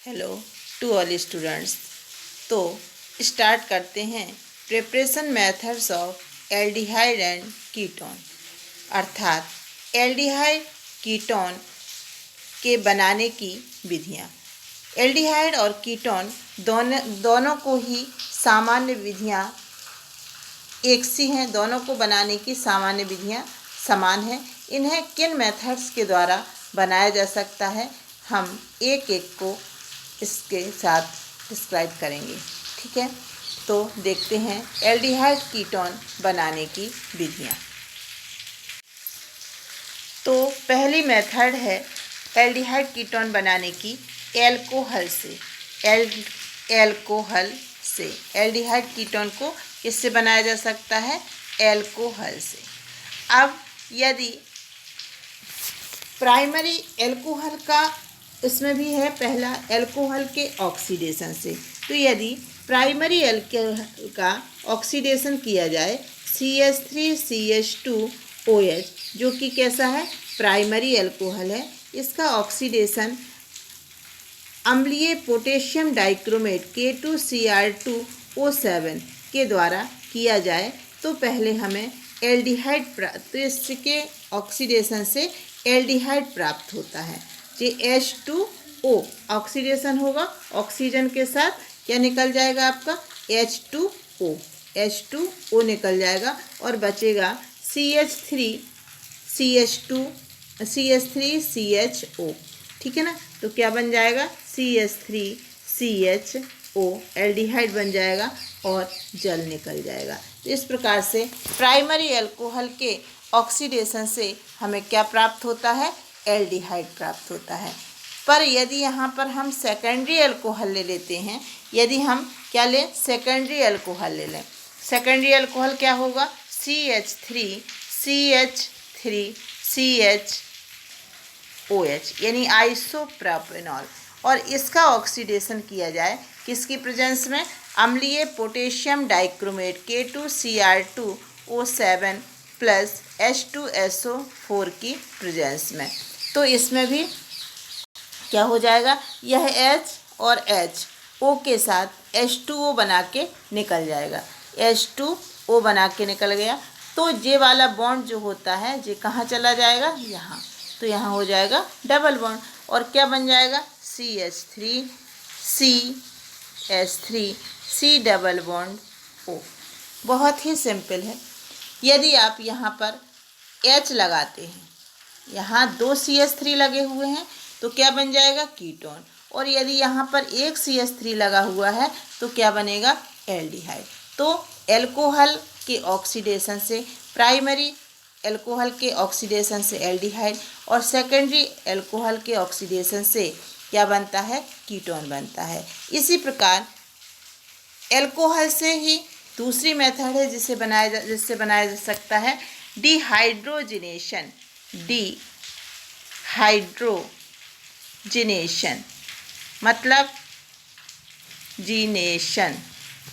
Hello to all students. तो start करते हैं preparation methods of aldehyde and ketone, अर्थात एल्डिहाइड कीटोन के बनाने की विधियाँ। एल्डिहाइड और कीटोन दोनों को ही सामान्य विधियाँ एक सी हैं, दोनों को बनाने की सामान्य विधियाँ समान हैं। इन्हें किन मेथड्स के द्वारा बनाया जा सकता है, हम एक एक को इसके साथ डिस्क्राइब करेंगे। ठीक है, तो देखते हैं एल्डिहाइड कीटोन बनाने की विधियाँ। तो पहली मेथड है एल्डिहाइड कीटोन बनाने की एल्कोहल से। एल्कोहल से एल्डिहाइड कीटोन को किससे बनाया जा सकता है? एल्कोहल से। अब यदि प्राइमरी एल्कोहल का इसमें भी है, पहला एल्कोहल के ऑक्सीडेशन से। तो यदि प्राइमरी एल्कोहल का ऑक्सीडेशन किया जाए CH3CH2OH, जो कि कैसा है? प्राइमरी एल्कोहल है। इसका ऑक्सीडेशन अम्लीय पोटेशियम डाइक्रोमेट K2Cr2O7 के द्वारा किया जाए तो पहले हमें एल्डिहाइड तो इसके ऑक्सीडेशन से एल्डिहाइड प्राप्त होता है। ये H2O ऑक्सीडेशन होगा, ऑक्सीजन के साथ क्या निकल जाएगा? आपका H2O निकल जाएगा और बचेगा CH3CH2CH3CHO। ठीक है ना? तो क्या बन जाएगा? CH3CHO एल्डिहाइड बन जाएगा और जल निकल जाएगा। तो इस प्रकार से प्राइमरी एल्कोहल के ऑक्सीडेशन से हमें क्या प्राप्त होता है? एल्डिहाइड प्राप्त होता है। पर यदि यहाँ पर हम सेकेंडरी एल्कोहल ले लेते हैं, यदि हम क्या लें? सेकेंडरी एल्कोहल ले लें। सेकेंडरी एल्कोहल क्या होगा? CH3CH3CHOH यानी आइसोप्रोपेनॉल, और इसका ऑक्सीडेशन किया जाए किसकी प्रेजेंस में? अम्लीय potassium dichromate K2Cr2O7 plus H2SO4 की प्रेजेंस में। तो इसमें भी क्या हो जाएगा? यह H और H O के साथ H2O बना के निकल जाएगा। H2O बना के निकल गया तो ये वाला बॉन्ड जो होता है ये कहाँ चला जाएगा? यहाँ। तो यहाँ हो जाएगा डबल बॉन्ड और क्या बन जाएगा? CH3CH3C double bond O। बहुत ही सिंपल है। यदि आप यहाँ पर H लगाते हैं, यहाँ 2 CH3 लगे हुए हैं तो क्या बन जाएगा? कीटोन। और यदि यहाँ पर एक CH3 लगा हुआ है तो क्या बनेगा? एल्डिहाइड। तो एल्कोहल के ऑक्सीडेशन से प्राइमरी एल्कोहल के ऑक्सीडेशन से एल्डिहाइड और सेकेंडरी एल्कोहल के ऑक्सीडेशन से क्या बनता है? कीटोन बनता है। इसी प्रकार एल्कोहल से ही दूसरी मेथड है जिससे बनाया जा सकता है डिहाइड्रोजिनेशन। डिहाइड्रोजिनेशन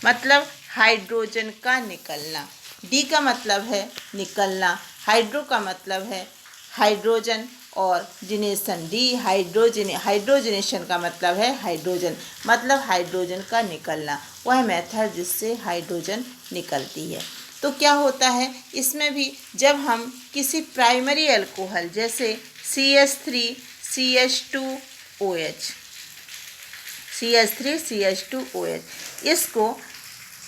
मतलब हाइड्रोजन का निकलना। डी का मतलब है निकलना, हाइड्रो का मतलब है हाइड्रोजन और जिनेशन हाइड्रोजिनेशन का मतलब है हाइड्रोजन, मतलब हाइड्रोजन का निकलना, वह मेथड जिससे हाइड्रोजन निकलती है। तो क्या होता है इसमें भी? जब हम किसी प्राइमरी एल्कोहल जैसे CH3CH2OH इसको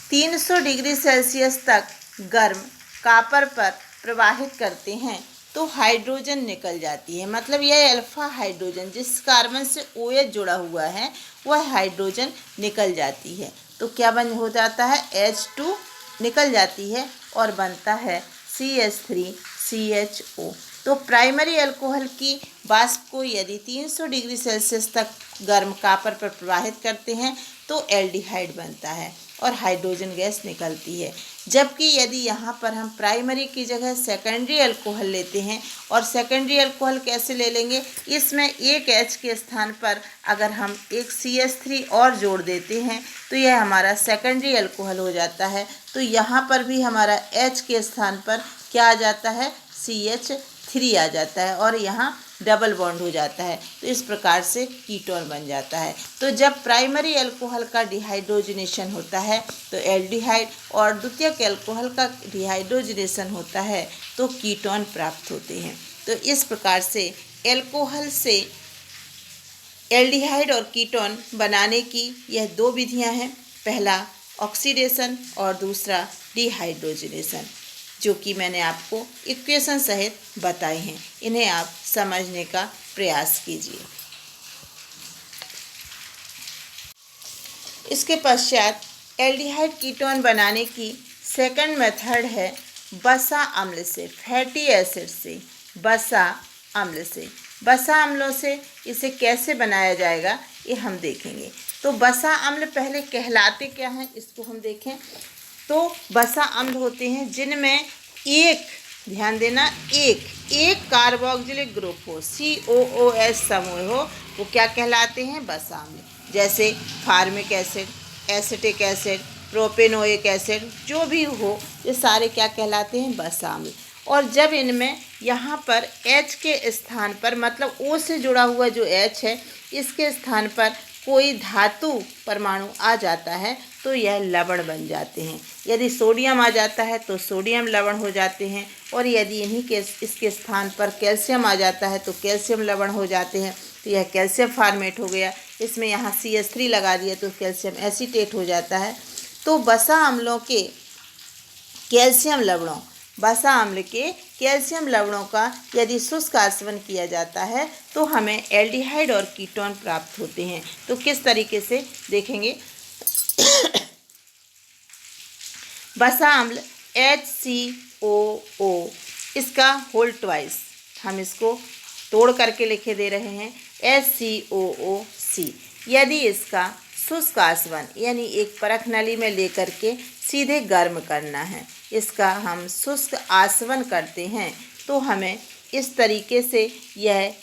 300 डिग्री सेल्सियस तक गर्म कॉपर पर प्रवाहित करते हैं तो हाइड्रोजन निकल जाती है। मतलब यह अल्फा हाइड्रोजन जिस कार्बन से OH जुड़ा हुआ है वह हाइड्रोजन निकल जाती है। तो क्या हो जाता है? H2 निकल जाती है और बनता है CH3CHO। तो प्राइमरी अल्कोहल की वाष्प को यदि 300 डिग्री सेल्सियस तक गर्म कॉपर पर प्रवाहित करते हैं तो एल्डिहाइड बनता है और हाइड्रोजन गैस निकलती है। जबकि यदि यहाँ पर हम प्राइमरी की जगह सेकेंडरी अल्कोहल लेते हैं, और सेकेंडरी अल्कोहल कैसे ले लेंगे? इसमें एक H के स्थान पर अगर हम एक CH3 और जोड़ देते हैं तो यह हमारा सेकेंडरी अल्कोहल हो जाता है। तो यहाँ पर भी हमारा H के स्थान पर क्या आ जाता है? CH3 आ जाता है और यहाँ डबल बॉन्ड हो जाता है, तो इस प्रकार से कीटोन बन जाता है। तो जब प्राइमरी अल्कोहल का डिहाइड्रोजनेशन होता है तो एल्डिहाइड, और द्वितीयक अल्कोहल का डिहाइड्रोजनेशन होता है तो कीटोन प्राप्त होते हैं। तो इस प्रकार से अल्कोहल से एल्डिहाइड और कीटोन बनाने की यह दो विधियां हैं, पहला ऑक्सीडेशन और दूसरा डिहाइड्रोजनेशन, जो कि मैंने आपको इक्वेशन सहित बताए हैं। इन्हें आप समझने का प्रयास कीजिए। इसके पश्चात एल्डिहाइड कीटोन बनाने की सेकंड मेथड है वसा अम्ल से, फैटी एसिड से, वसा अम्ल से। वसा अम्लों से इसे कैसे बनाया जाएगा ये हम देखेंगे। तो वसा अम्ल पहले कहलाते क्या हैं इसको हम देखें। तो वसा अम्ल होते हैं जिनमें एक, ध्यान देना, एक कार्बोक्सिलिक ग्रुप हो, COOH समूह हो, वो क्या कहलाते हैं, वसा अम्ल। जैसे formic acid, acetic acid, propanoic acid, जो भी हो, ये सारे क्या कहलाते हैं, वसा अम्ल। और जब इनमें यहाँ पर H के स्थान पर, मतलब O से जुड़ा हुआ जो H है, इसके स्थान पर कोई धातु परमाणु आ जाता है तो यह लवण बन जाते हैं। यदि सोडियम आ जाता है तो सोडियम लवण हो जाते हैं, और यदि इसके स्थान पर कैल्शियम आ जाता है तो कैल्शियम लवण हो जाते हैं। तो यह कैल्शियम फार्मेट हो गया। इसमें यहाँ CH3 लगा दिया तो कैल्शियम एसीटेट हो जाता है। तो वसा अम्लों के कैल्शियम लवणों, वसा अम्ल के कैल्शियम लवणों का यदि शुष्क आसवन किया जाता है तो हमें एल्डिहाइड और कीटोन प्राप्त होते हैं। तो किस तरीके से देखेंगे। वसा अम्ल HCOO, इसका होल ट्वाइस हम इसको तोड़ करके लिखे दे रहे हैं HCOOC। यदि इसका शुष्क आसवन यानी एक परख नली में लेकर के सीधे गर्म करना है, इसका हम शुष्क आसवन करते हैं तो हमें इस तरीके से यह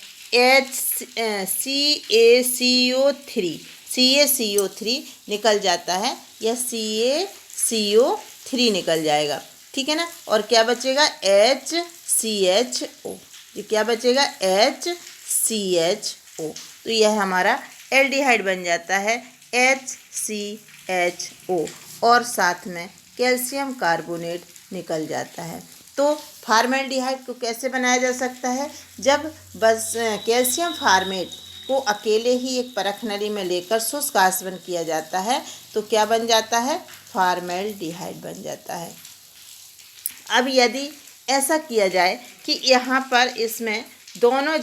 CaCO3 निकल जाता है। यह CaCO3 निकल जाएगा, ठीक है ना। और क्या बचेगा, HCHO। ये क्या बचेगा, HCHO। तो यह हमारा एल्डिहाइड बन जाता है HCHO, और साथ में कैल्शियम कार्बोनेट निकल जाता है। तो फार्मेल्डिहाइड को कैसे बनाया जा सकता है, जब बस कैल्शियम फार्मेट को अकेले ही एक परख नली में लेकर शुष्क आसवन किया जाता है तो क्या बन जाता है, फार्मेल्डिहाइड बन जाता है। अब यदि ऐसा किया जाए कि यहाँ पर इसमें दोनों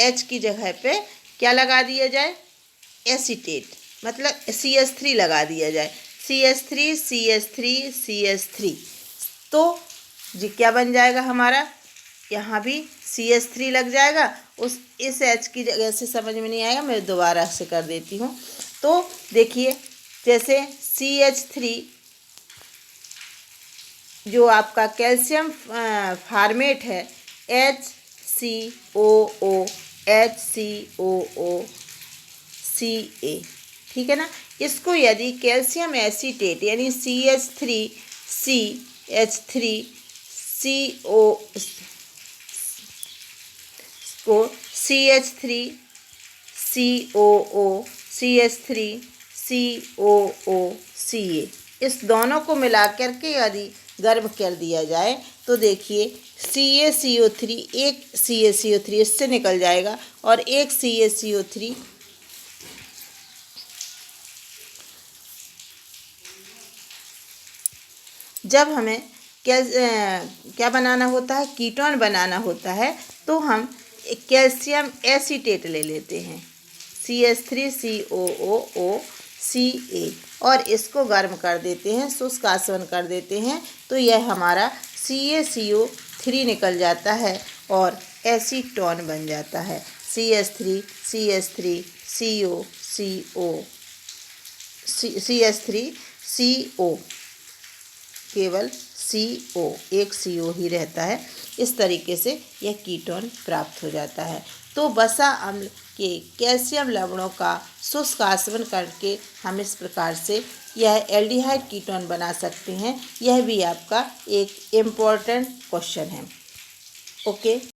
H की जगह पे क्या लगा दिया जाए, एसीटेट, मतलब CH3 लगा दिया जाए, CH3, तो जी क्या बन जाएगा हमारा, यहाँ भी CH3 लग जाएगा। इस H की जगह से समझ में नहीं आएगा, मैं दोबारा से कर देती हूँ। तो देखिए, जैसे CH3 जो आपका कैल्शियम फार्मेट है HCOOCA, ठीक है ना। इसको यदि कैल्शियम एसीटेट यानी CH3CH3CO को CH3COOCA, इस दोनों को मिला करके यदि गर्म कर दिया जाए तो देखिए CaCO3, एक CaCO3 इससे निकल जाएगा और एक CaCO3 जब हमें क्या बनाना होता है, कीटोन बनाना होता है, तो हम कैल्शियम एसीटेट ले लेते हैं CH3COOCA और इसको गर्म कर देते हैं, शुष्क आसवन कर देते हैं, तो यह हमारा CaCO3 निकल जाता है और एसीटोन बन जाता है। CH3CO, केवल CO, एक CO ही रहता है। इस तरीके से यह कीटोन प्राप्त हो जाता है। तो वसा अम्ल के कैल्शियम लवणों का शुष्क आसवन करके हम इस प्रकार से यह एल्डिहाइड कीटोन बना सकते हैं। यह भी आपका एक इम्पॉर्टेंट क्वेश्चन है। ओके।